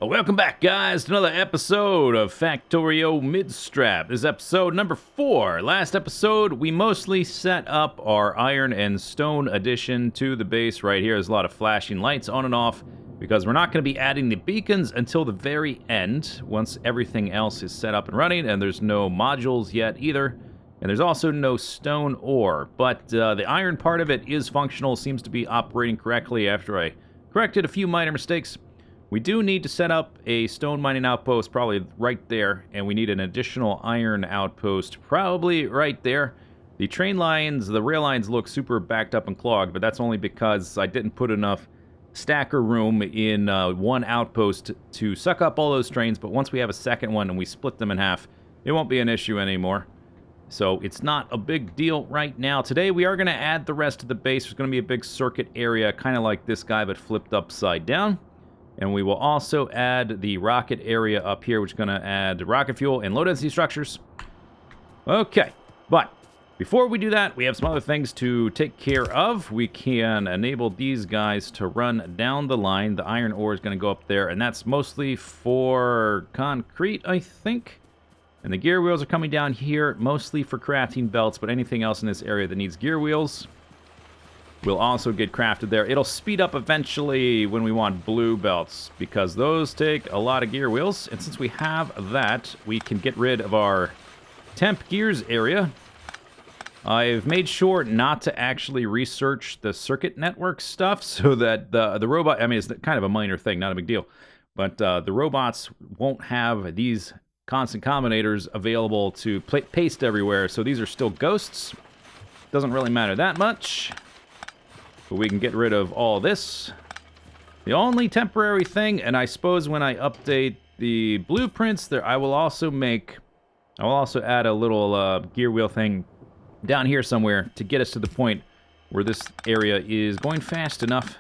Welcome back, guys, to another episode of Factorio Midstrap. This is episode number 4. Last episode, we mostly set up our iron and stone addition to the base right here. There's a lot of flashing lights on and off because we're not going to be adding the beacons until the very end, once everything else is set up and running, and there's no modules yet either. And there's also no stone ore, but the iron part of it is functional, seems to be operating correctly after I corrected a few minor mistakes. We do need to set up a stone mining outpost probably right there, and we need an additional iron outpost probably right there. The train lines, the rail lines look super backed up and clogged, but that's only because I didn't put enough stacker room in one outpost to suck up all those trains, but once we have a second one and we split them in half, it won't be an issue anymore. So it's not a big deal right now. Today we are going to add the rest of the base. There's going to be a big circuit area, kind of like this guy, but flipped upside down. And we will also add the rocket area up here, which is going to add rocket fuel and low-density structures. Okay, but before we do that, we have some other things to take care of. We can enable these guys to run down the line. The iron ore is going to go up there, and that's mostly for concrete, I think. And the gear wheels are coming down here, mostly for crafting belts, but anything else in this area that needs gear wheels will also get crafted there. It'll speed up eventually when we want blue belts, because those take a lot of gear wheels. And since we have that, we can get rid of our temp gears area. I've made sure not to actually research the circuit network stuff so that the robot, I mean, it's kind of a minor thing, not a big deal, but the robots won't have these constant combinators available to paste everywhere. So these are still ghosts. Doesn't really matter that much. But we can get rid of all this. The only temporary thing, and I suppose when I update the blueprints, there I will also add a little gear wheel thing down here somewhere to get us to the point where this area is going fast enough.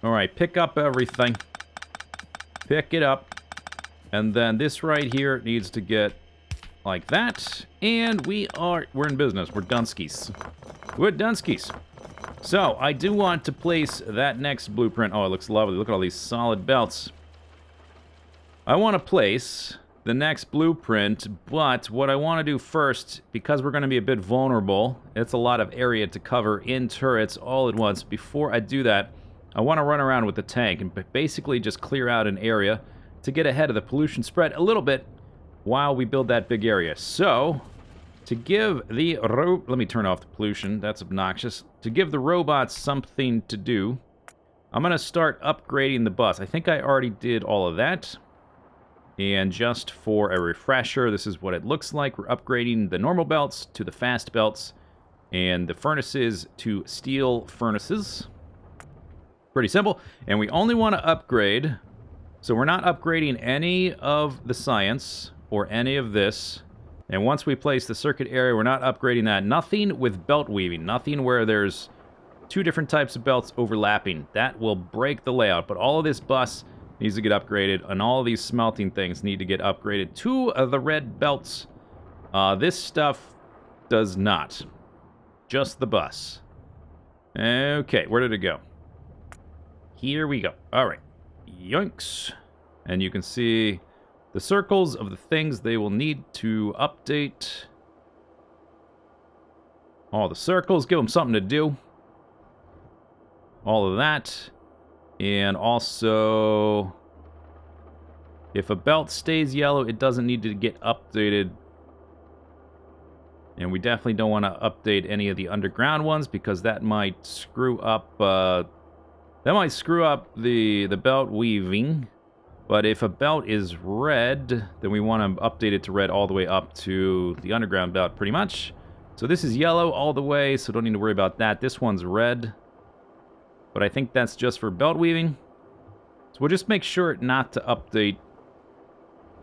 Alright, pick up everything. Pick it up. And then this right here needs to get like that. And we're in business. We're Dunskies. We're Dunskies. So, I do want to place that next blueprint. Oh, it looks lovely. Look at all these solid belts. I want to place the next blueprint, but what I want to do first, because we're going to be a bit vulnerable, it's a lot of area to cover in turrets all at once. Before I do that, I want to run around with the tank and basically just clear out an area to get ahead of the pollution spread a little bit while we build that big area. So, to give the let me turn off the pollution, that's obnoxious. To give the robots something to do, I'm going to start upgrading the bus. I think I already did all of that. And just for a refresher, this is what it looks like. We're upgrading the normal belts to the fast belts, and the furnaces to steel furnaces. Pretty simple. And we only want to upgrade, so we're not upgrading any of the science or any of this. And once we place the circuit area, we're not upgrading that. Nothing with belt weaving. Nothing where there's two different types of belts overlapping. That will break the layout. But all of this bus needs to get upgraded, and all of these smelting things need to get upgraded to the red belts. This stuff does not. Just the bus. Okay, where did it go? Here we go. All right. Yoinks. And you can see the circles of the things they will need to update. All the circles, give them something to do. All of that. And also, if a belt stays yellow, it doesn't need to get updated. And we definitely don't want to update any of the underground ones, because that might screw up the belt weaving. But if a belt is red, then we want to update it to red all the way up to the underground belt, pretty much. So this is yellow all the way, so don't need to worry about that. This one's red, but I think that's just for belt weaving. So we'll just make sure not to update.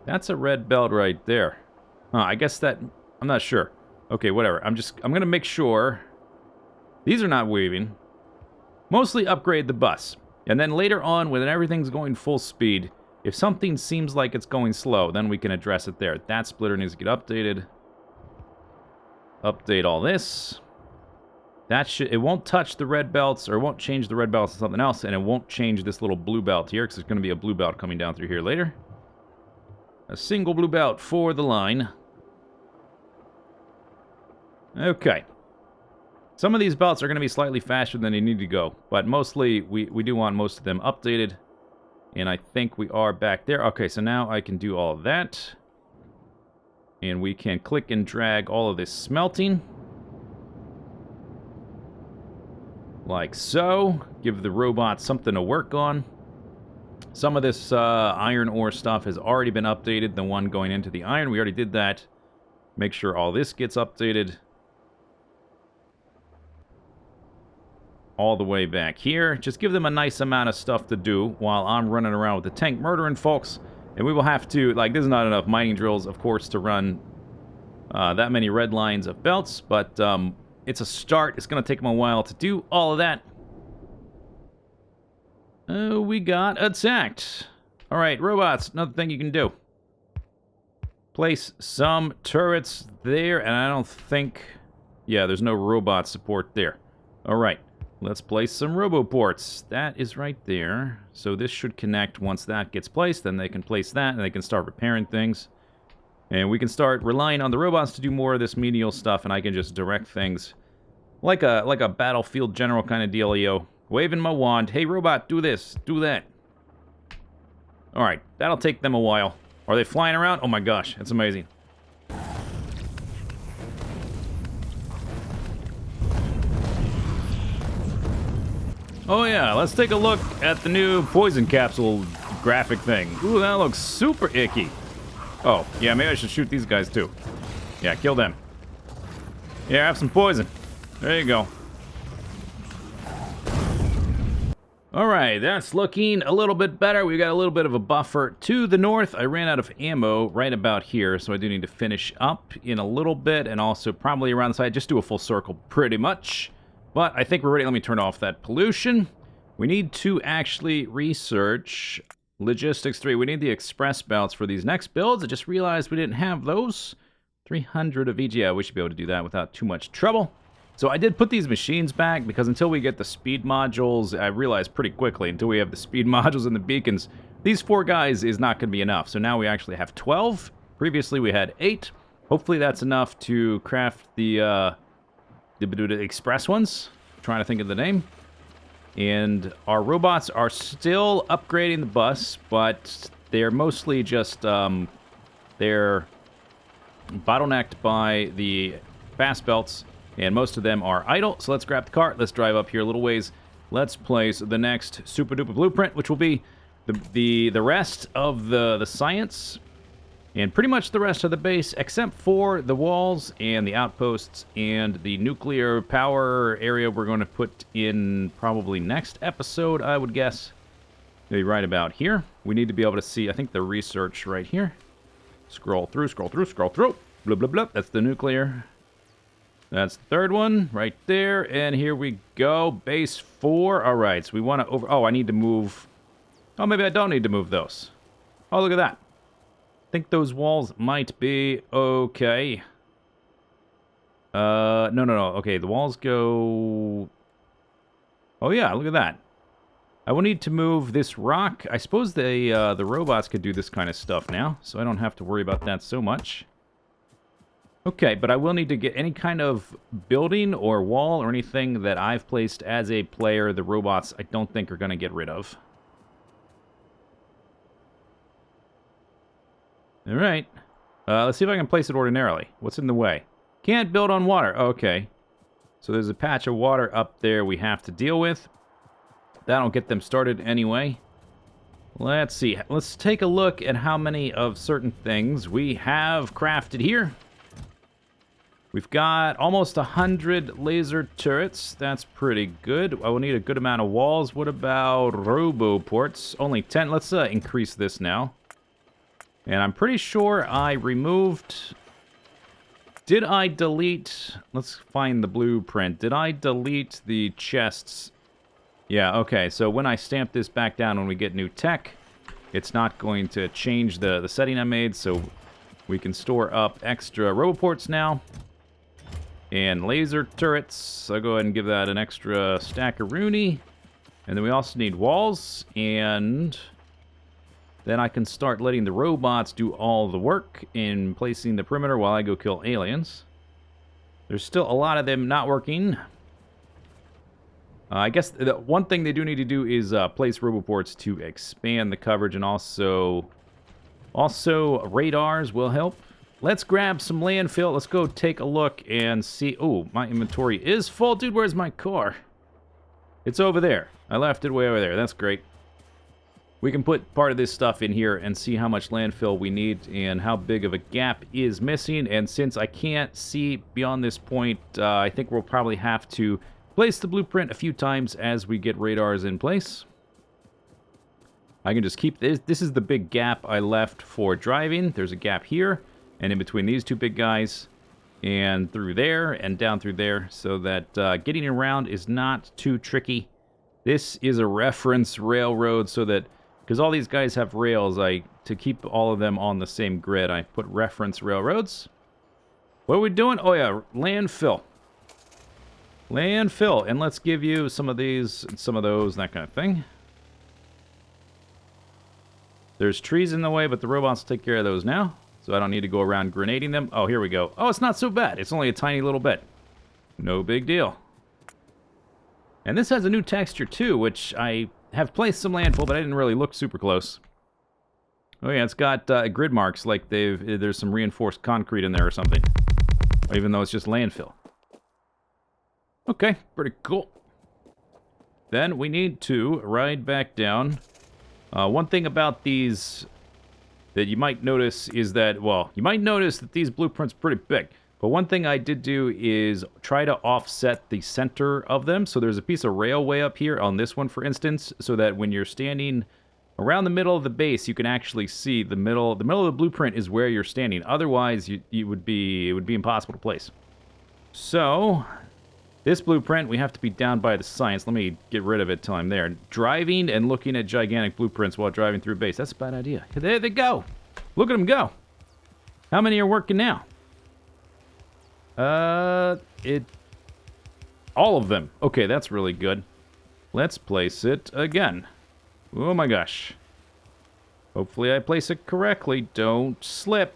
That's a red belt right there. I guess that, I'm not sure. Okay, whatever. I'm going to make sure these are not weaving. Mostly upgrade the bus. And then later on, when everything's going full speed, if something seems like it's going slow, then we can address it there. That splitter needs to get updated. Update all this. It won't touch the red belts, or it won't change the red belts to something else, and it won't change this little blue belt here, because there's going to be a blue belt coming down through here later. A single blue belt for the line. Okay. Some of these belts are going to be slightly faster than they need to go, but mostly, we do want most of them updated, and I think we are back there. Okay, so now I can do all of that, and we can click and drag all of this smelting. Like so. Give the robots something to work on. Some of this iron ore stuff has already been updated. The one going into the iron, we already did that. Make sure all this gets updated. All the way back here. Just give them a nice amount of stuff to do while I'm running around with the tank murdering folks. And we will have to, like, there's not enough mining drills, of course, to run that many red lines of belts, but it's a start. It's going to take them a while to do all of that. We got attacked. All right, robots, another thing you can do. Place some turrets there, and I don't think... Yeah, there's no robot support there. All right, let's place some roboports. That is right there. So this should connect once that gets placed. Then they can place that, and they can start repairing things. And we can start relying on the robots to do more of this menial stuff, and I can just direct things like a battlefield general kind of dealio. Waving my wand. Hey, robot, do this, do that. All right, that'll take them a while. Are they flying around? Oh my gosh, that's amazing. Oh yeah, let's take a look at the new poison capsule graphic thing. Ooh, that looks super icky. Oh, yeah, maybe I should shoot these guys too. Yeah, kill them. Yeah, have some poison. There you go. Alright, that's looking a little bit better. We got a little bit of a buffer to the north. I ran out of ammo right about here, so I do need to finish up in a little bit, and also probably around the side. Just do a full circle pretty much. But I think we're ready. Let me turn off that pollution. We need to actually research Logistics 3. We need the express belts for these next builds. I just realized we didn't have those. 300 of each. Yeah, we should be able to do that without too much trouble. So I did put these machines back because until we get the speed modules, I realized pretty quickly, until we have the speed modules and the beacons, these 4 guys is not going to be enough. So now we actually have 12. Previously we had 8. Hopefully that's enough to craft the express ones. I'm trying to think of the name. And our robots are still upgrading the bus, but they're mostly just, they're bottlenecked by the fast belts, and most of them are idle. So let's grab the cart. Let's drive up here a little ways. Let's place the next super duper blueprint, which will be the rest of the science, and pretty much the rest of the base, except for the walls and the outposts and the nuclear power area we're going to put in probably next episode, I would guess. Maybe right about here. We need to be able to see, I think, the research right here. Scroll through, scroll through, scroll through. Blah, blah, blah. That's the nuclear. That's the third one right there. And here we go. Base 4. All right, so we want to over... Oh, I need to move... Oh, maybe I don't need to move those. Oh, look at that. I think those walls might be okay. No. Okay, the walls go... Oh, yeah, look at that. I will need to move this rock. I suppose the robots could do this kind of stuff now, so I don't have to worry about that so much. Okay, but I will need to get any kind of building or wall or anything that I've placed as a player the robots I don't think are going to get rid of. Alright. Let's see if I can place it ordinarily. What's in the way? Can't build on water. Okay. So there's a patch of water up there we have to deal with. That'll get them started anyway. Let's see. Let's take a look at how many of certain things we have crafted here. We've got almost 100 laser turrets. That's pretty good. I will need a good amount of walls. What about roboports? Only 10. Let's increase this now. And I'm pretty sure I removed... Did I delete... Let's find the blueprint. Did I delete the chests? Yeah, okay. So when I stamp this back down when we get new tech, it's not going to change the setting I made, so we can store up extra roboports now. And laser turrets. I'll go ahead and give that an extra stack of Rooney. And then we also need walls. And then I can start letting the robots do all the work in placing the perimeter while I go kill aliens. There's still a lot of them not working. I guess the one thing they do need to do is place roboports to expand the coverage, and also radars will help. Let's grab some landfill. Let's go take a look and see. Oh, my inventory is full. Dude, where's my car? It's over there. I left it way over there. That's great. We can put part of this stuff in here and see how much landfill we need and how big of a gap is missing. And since I can't see beyond this point, I think we'll probably have to place the blueprint a few times as we get radars in place. I can just keep this. This is the big gap I left for driving. There's a gap here, and in between these two big guys, and through there, and down through there, so that getting around is not too tricky. This is a reference railroad, so that, because all these guys have rails, to keep all of them on the same grid, I put reference railroads. What are we doing? Oh yeah, landfill. Landfill, and let's give you some of these, and some of those, that kind of thing. There's trees in the way, but the robots take care of those now. So I don't need to go around grenading them. Oh, here we go. Oh, it's not so bad. It's only a tiny little bit. No big deal. And this has a new texture too, which I have placed some landfill, but I didn't really look super close. Oh yeah, it's got grid marks, like there's some reinforced concrete in there or something. Even though it's just landfill. Okay, pretty cool. Then we need to ride back down. One thing about these that you might notice is that, well, you might notice that these blueprints are pretty big. But one thing I did do is try to offset the center of them. So there's a piece of railway up here on this one, for instance, so that when you're standing around the middle of the base, you can actually see the middle. The middle of the blueprint is where you're standing. Otherwise, it would be impossible to place. So this blueprint, we have to be down by the science. Let me get rid of it till I'm there. Driving and looking at gigantic blueprints while driving through base. That's a bad idea. There they go. Look at them go. How many are working now? All of them. Okay, that's really good. Let's place it again. Oh my gosh. Hopefully I place it correctly. Don't slip.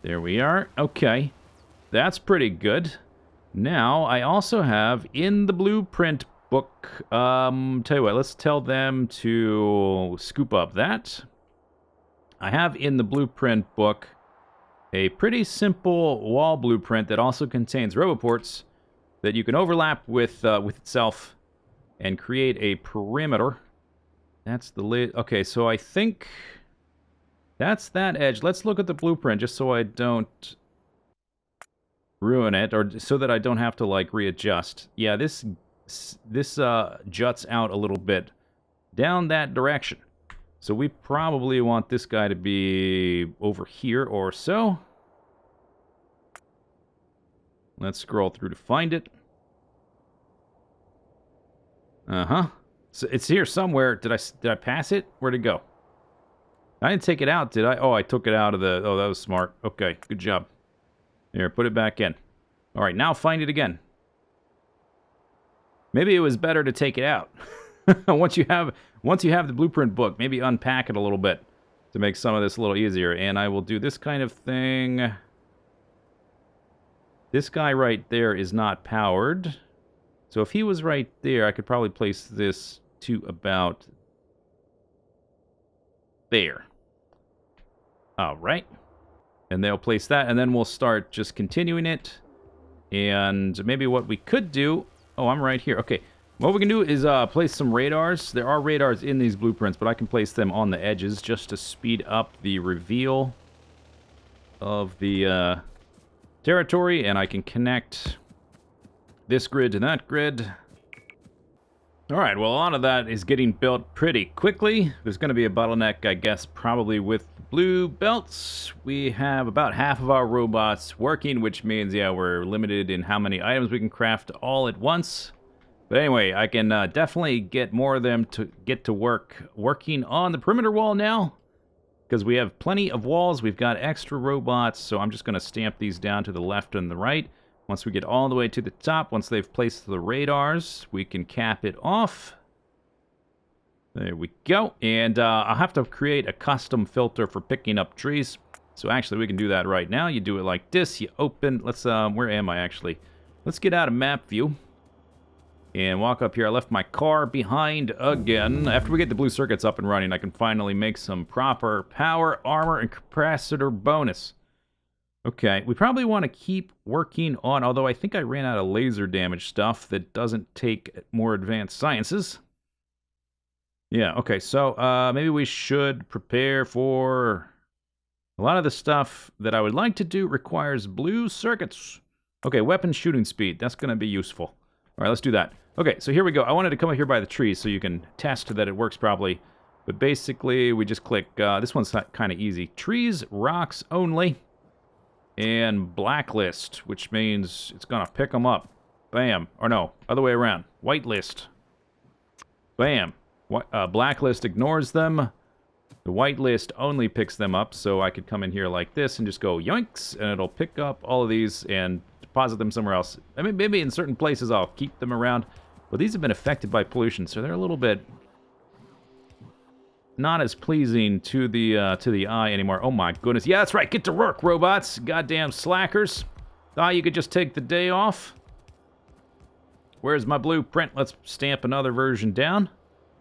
There we are. Okay. That's pretty good. Now, I also have in the blueprint book, tell you what, let's tell them to scoop up that. I have in the blueprint book a pretty simple wall blueprint that also contains roboports that you can overlap with itself and create a perimeter. That's the lid. Okay, so I think that's that edge. Let's look at the blueprint just so I don't ruin it, or so that I don't have to like readjust. Yeah, this juts out a little bit down that direction. So we probably want this guy to be over here or so. Let's scroll through to find it. So it's here somewhere. Did I pass it? Where'd it go? I didn't take it out, did I? Oh, I took it out of the... Oh, that was smart. Okay, good job. Here, put it back in. All right, now find it again. Maybe it was better to take it out. Once you have the blueprint book, maybe unpack it a little bit to make some of this a little easier. And I will do this kind of thing. This guy right there is not powered. So if he was right there, I could probably place this to about there. All right. And they'll place that, and then we'll start just continuing it. And maybe what we could do... Oh, I'm right here. Okay. What we can do is place some radars. There are radars in these blueprints, but I can place them on the edges just to speed up the reveal of the territory. And I can connect this grid to that grid. All right, well, a lot of that is getting built pretty quickly. There's going to be a bottleneck, I guess, probably with blue belts. We have about half of our robots working, which means, yeah, we're limited in how many items we can craft all at once. But anyway, I can definitely get more of them to get to working on the perimeter wall now. because we have plenty of walls. We've got extra robots, so I'm just going to stamp these down to the left and the right. Once we get all the way to the top, once they've placed the radars, we can cap it off. There we go. And I'll have to create a custom filter for picking up trees. So actually, we can do that right now. You do it like this. You open... Let's... where am I, actually? Let's get out of map view. And walk up here. I left my car behind again. After we get the blue circuits up and running, I can finally make some proper power, armor, and capacitor bonus. Okay, we probably want to keep working on... Although I think I ran out of laser damage stuff that doesn't take more advanced sciences. Yeah, okay, so maybe we should prepare for... A lot of the stuff that I would like to do requires blue circuits. Okay, weapon shooting speed. That's going to be useful. All right, let's do that. Okay, so here we go. I wanted to come up here by the trees so you can test that it works properly. But basically, we just click... this one's kind of easy. Trees, rocks only, and blacklist, which means it's going to pick them up. Bam. Or no, other way around. Whitelist. Bam. Blacklist ignores them. The whitelist only picks them up, so I could come in here like this and just go yoinks, and it'll pick up all of these and deposit them somewhere else. I mean, maybe in certain places I'll keep them around, but these have been affected by pollution, so they're a little bit not as pleasing to the eye anymore. Oh my goodness. Yeah, that's right. Get to work, robots. Goddamn slackers. Thought you could just take the day off. Where's my blueprint? Let's stamp another version down.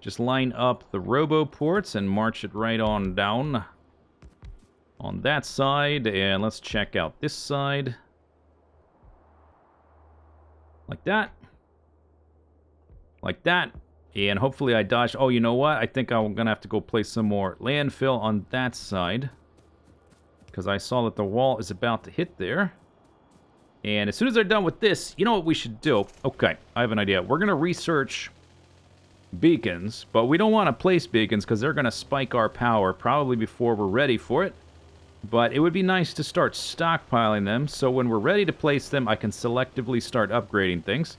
Just line up the robo ports and march it right on down on that side. And let's check out this side. Like that. Like that. And hopefully I dodged... Oh, you know what? I think I'm going to have to go place some more landfill on that side. Because I saw that the wall is about to hit there. And as soon as they're done with this, you know what we should do? Okay, I have an idea. We're going to research... beacons, but we don't want to place beacons because they're going to spike our power probably before we're ready for it. But it would be nice to start stockpiling them, so when we're ready to place them, I can selectively start upgrading things.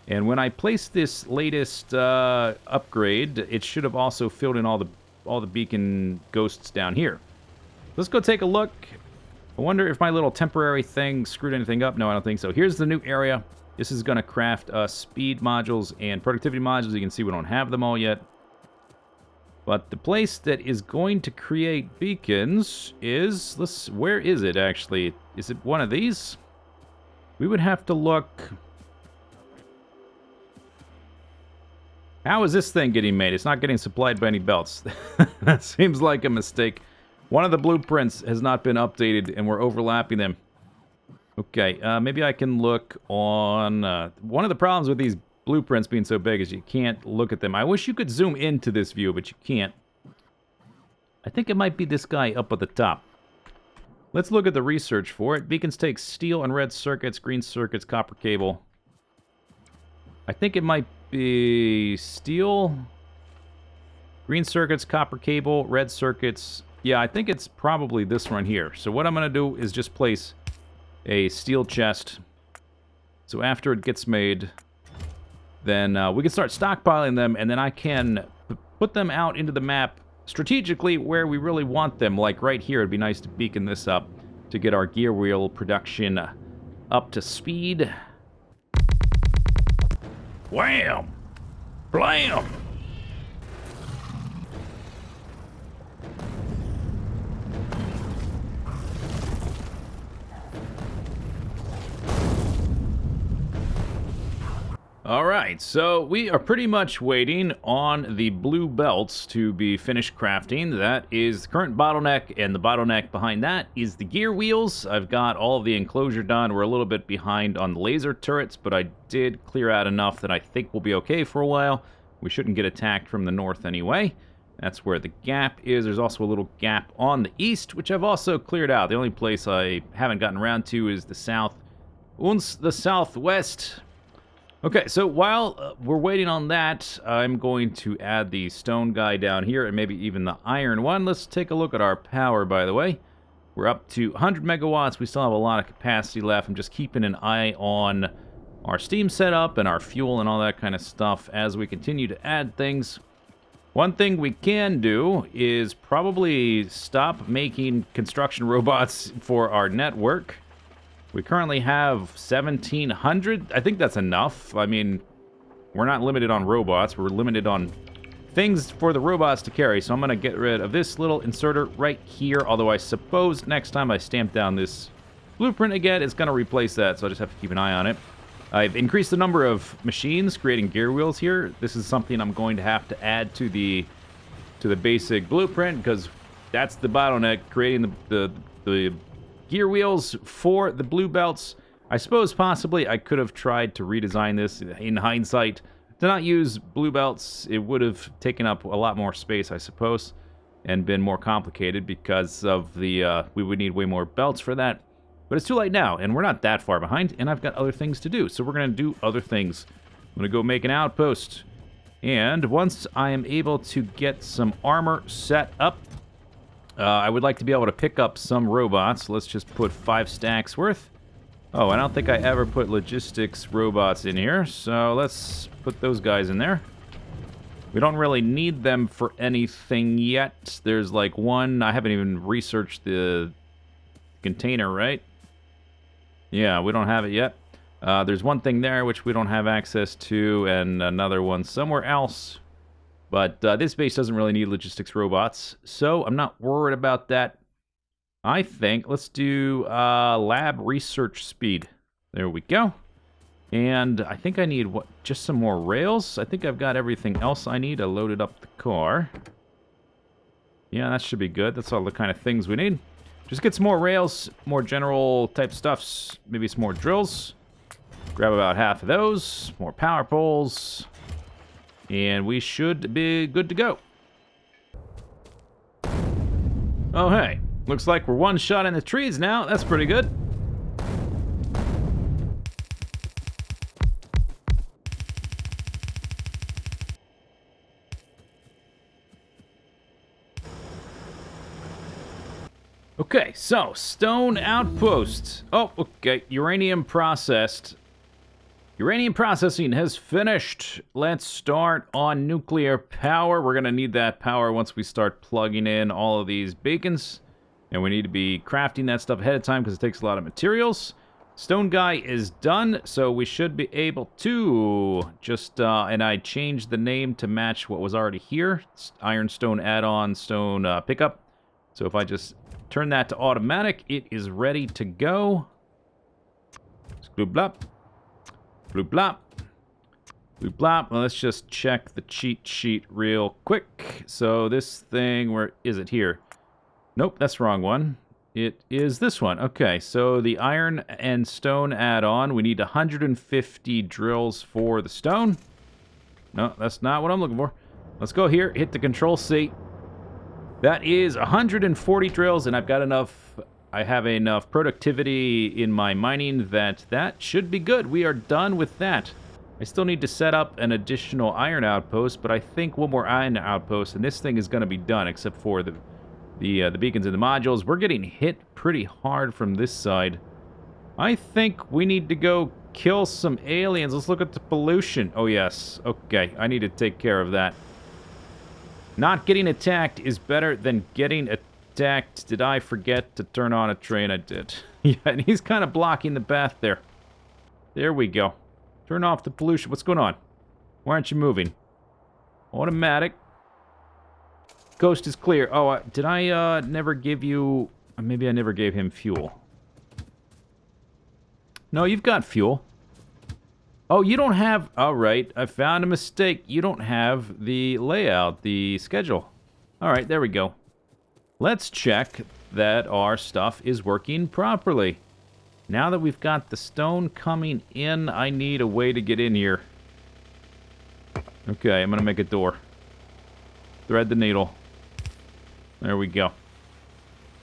And when I place this latest upgrade, it should have also filled in all the beacon ghosts down here. Let's go take a look. I wonder if my little temporary thing screwed anything up. No, I don't think so. Here's the new area. This is going to craft speed modules and productivity modules. You can see we don't have them all yet. But the place that is going to create beacons is... where is it, actually? Is it one of these? We would have to look... How is this thing getting made? It's not getting supplied by any belts. That seems like a mistake. One of the blueprints has not been updated, and we're overlapping them. Okay, maybe I can look on... one of the problems with these blueprints being so big is you can't look at them. I wish you could zoom into this view, but you can't. I think it might be this guy up at the top. Let's look at the research for it. Beacons take steel and red circuits, green circuits, copper cable. I think it might be steel, green circuits, copper cable, red circuits. Yeah, I think it's probably this one here. So what I'm going to do is just place... a steel chest. So after it gets made, then we can start stockpiling them, and then I can put them out into the map strategically where we really want them. Like right here, it'd be nice to beacon this up to get our gear wheel production up to speed. Wham! Blam! Alright, so we are pretty much waiting on the blue belts to be finished crafting. That is the current bottleneck, and the bottleneck behind that is the gear wheels. I've got all of the enclosure done. We're a little bit behind on the laser turrets, but I did clear out enough that I think we'll be okay for a while. We shouldn't get attacked from the north anyway. That's where the gap is. There's also a little gap on the east, which I've also cleared out. The only place I haven't gotten around to is the south and the southwest. Okay, so while we're waiting on that, I'm going to add the stone guy down here and maybe even the iron one. Let's take a look at our power, by the way. We're up to 100 megawatts. We still have a lot of capacity left. I'm just keeping an eye on our steam setup and our fuel and all that kind of stuff as we continue to add things. One thing we can do is probably stop making construction robots for our network. We currently have 1,700. I think that's enough. I mean, we're not limited on robots. We're limited on things for the robots to carry. So I'm going to get rid of this little inserter right here. Although I suppose next time I stamp down this blueprint again, it's going to replace that. So I just have to keep an eye on it. I've increased the number of machines creating gear wheels here. This is something I'm going to have to add to the basic blueprint because that's the bottleneck, creating the gear wheels for the blue belts. I suppose possibly I could have tried to redesign this in hindsight. To not use blue belts, it would have taken up a lot more space, I suppose, and been more complicated because of the we would need way more belts for that. But it's too late now, and we're not that far behind, and I've got other things to do, so we're going to do other things. I'm going to go make an outpost, and once I am able to get some armor set up, I would like to be able to pick up some robots. Let's just put 5 stacks worth. Oh, I don't think I ever put logistics robots in here, so let's put those guys in there. We don't really need them for anything yet. There's like one, I haven't even researched the container, right? Yeah, we don't have it yet. There's one thing there which we don't have access to, and another one somewhere else. But this base doesn't really need logistics robots, so I'm not worried about that. I think let's do lab research speed. There we go. And I think I need just some more rails. I think I've got everything else I need to load it up the car. Yeah, that should be good. That's all the kind of things we need. Just get some more rails, more general type stuffs, maybe some more drills. Grab about half of those, more power poles, and we should be good to go. Oh, hey. Looks like we're one shot in the trees now. That's pretty good. Okay, so stone outpost. Oh, okay. Uranium processed. Uranium processing has finished. Let's start on nuclear power. We're going to need that power once we start plugging in all of these beacons. And we need to be crafting that stuff ahead of time because it takes a lot of materials. Stone guy is done, so we should be able to just, and I changed the name to match what was already here. It's ironstone add-on stone pickup. So if I just turn that to automatic, it is ready to go. Bloop blop. Bloop blop. Bloop blop. Well, let's just check the cheat sheet real quick. So this thing, where is it here? Nope, that's the wrong one. It is this one. Okay, so the iron and stone add-on, we need 150 drills for the stone. No, that's not what I'm looking for. Let's go here, hit the Control-C. That is 140 drills, and I've got enough, I have enough productivity in my mining that should be good. We are done with that. I still need to set up an additional iron outpost, but I think one more iron outpost, and this thing is going to be done, except for the beacons and the modules. We're getting hit pretty hard from this side. I think we need to go kill some aliens. Let's look at the pollution. Oh, yes. Okay, I need to take care of that. Not getting attacked is better than getting attacked. Did I forget to turn on a train? I did. Yeah, and he's kind of blocking the path there. There we go. Turn off the pollution. What's going on? Why aren't you moving? Automatic. Coast is clear. Oh, did I never give you... Maybe I never gave him fuel. No, you've got fuel. Oh, you don't have... All right, I found a mistake. You don't have the layout, the schedule. All right, there we go. Let's check that our stuff is working properly. Now that we've got the stone coming in, I need a way to get in here. Okay, I'm going to make a door. Thread the needle. There we go.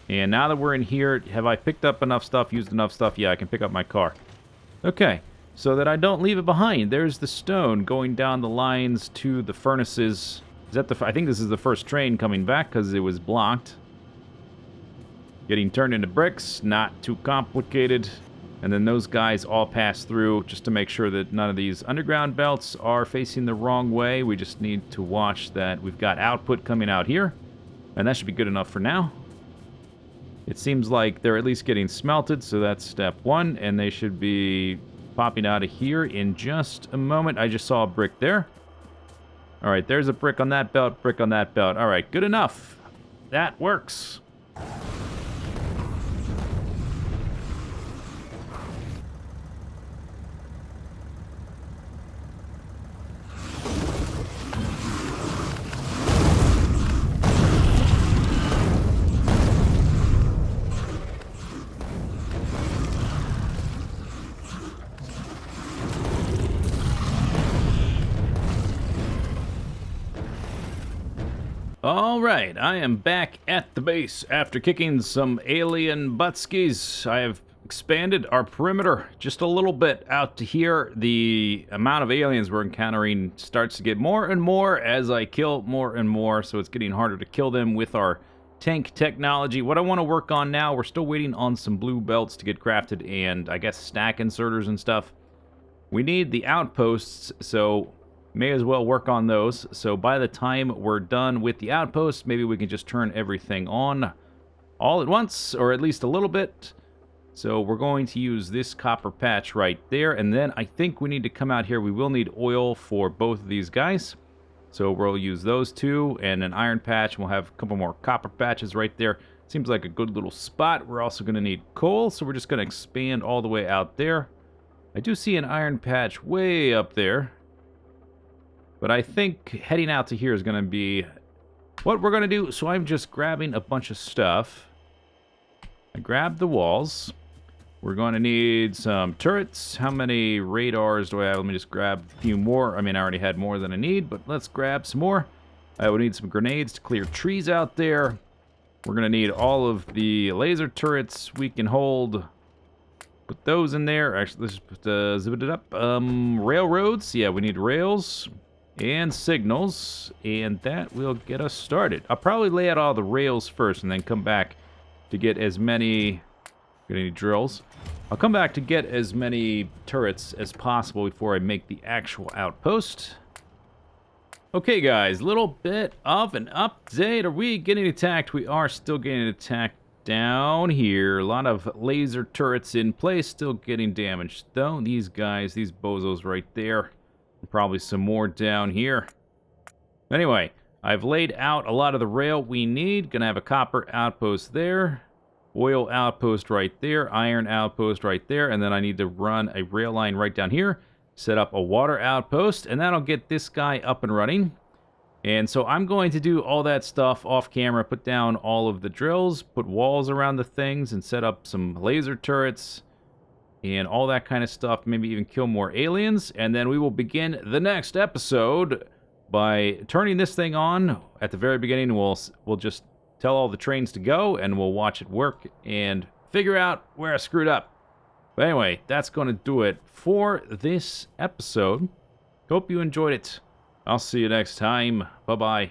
And now that we're in here, have I picked up enough stuff, used enough stuff? Yeah, I can pick up my car. Okay, so that I don't leave it behind. There's the stone going down the lines to the furnaces. Is that I think this is the first train coming back because it was blocked. Getting turned into bricks, not too complicated. And then those guys all pass through just to make sure that none of these underground belts are facing the wrong way. We just need to watch that we've got output coming out here. And that should be good enough for now. It seems like they're at least getting smelted, so that's step one. And they should be popping out of here in just a moment. I just saw a brick there. All right, there's a brick on that belt, brick on that belt. All right, good enough. That works. Alright, I am back at the base after kicking some alien buttskis. I have expanded our perimeter just a little bit out to here. The amount of aliens we're encountering starts to get more and more as I kill more and more, so it's getting harder to kill them with our tank technology. What I want to work on now, we're still waiting on some blue belts to get crafted and I guess stack inserters and stuff. We need the outposts, so may as well work on those. So by the time we're done with the outposts, maybe we can just turn everything on all at once, or at least a little bit. So we're going to use this copper patch right there, and then I think we need to come out here. We will need oil for both of these guys. So we'll use those two, and an iron patch, and we'll have a couple more copper patches right there. Seems like a good little spot. We're also going to need coal, so we're just going to expand all the way out there. I do see an iron patch way up there. But I think heading out to here is going to be what we're going to do. So I'm just grabbing a bunch of stuff. I grabbed the walls. We're going to need some turrets. How many radars do I have? Let me just grab a few more. I mean, I already had more than I need, but let's grab some more. I will need some grenades to clear trees out there. We're going to need all of the laser turrets we can hold. Put those in there. Actually, let's just zip it up. Railroads. Yeah, we need rails. And signals, and that will get us started. I'll probably lay out all the rails first and then come back to get as many... Got any drills? I'll come back to get as many turrets as possible before I make the actual outpost. Okay guys, little bit of an update. Are we getting attacked? We are still getting attacked down here. A lot of laser turrets in place, still getting damaged though. These guys, these bozos right there. Probably some more down here. Anyway, I've laid out a lot of the rail we need. Gonna have a copper outpost there. Oil outpost right there. Iron outpost right there. And then I need to run a rail line right down here. Set up a water outpost. And that'll get this guy up and running. And so I'm going to do all that stuff off camera. Put down all of the drills. Put walls around the things. And set up some laser turrets. And all that kind of stuff, maybe even kill more aliens, and then we will begin the next episode by turning this thing on. At the very beginning, we'll just tell all the trains to go, and we'll watch it work and figure out where I screwed up. But anyway, that's going to do it for this episode. Hope you enjoyed it. I'll see you next time. Bye-bye.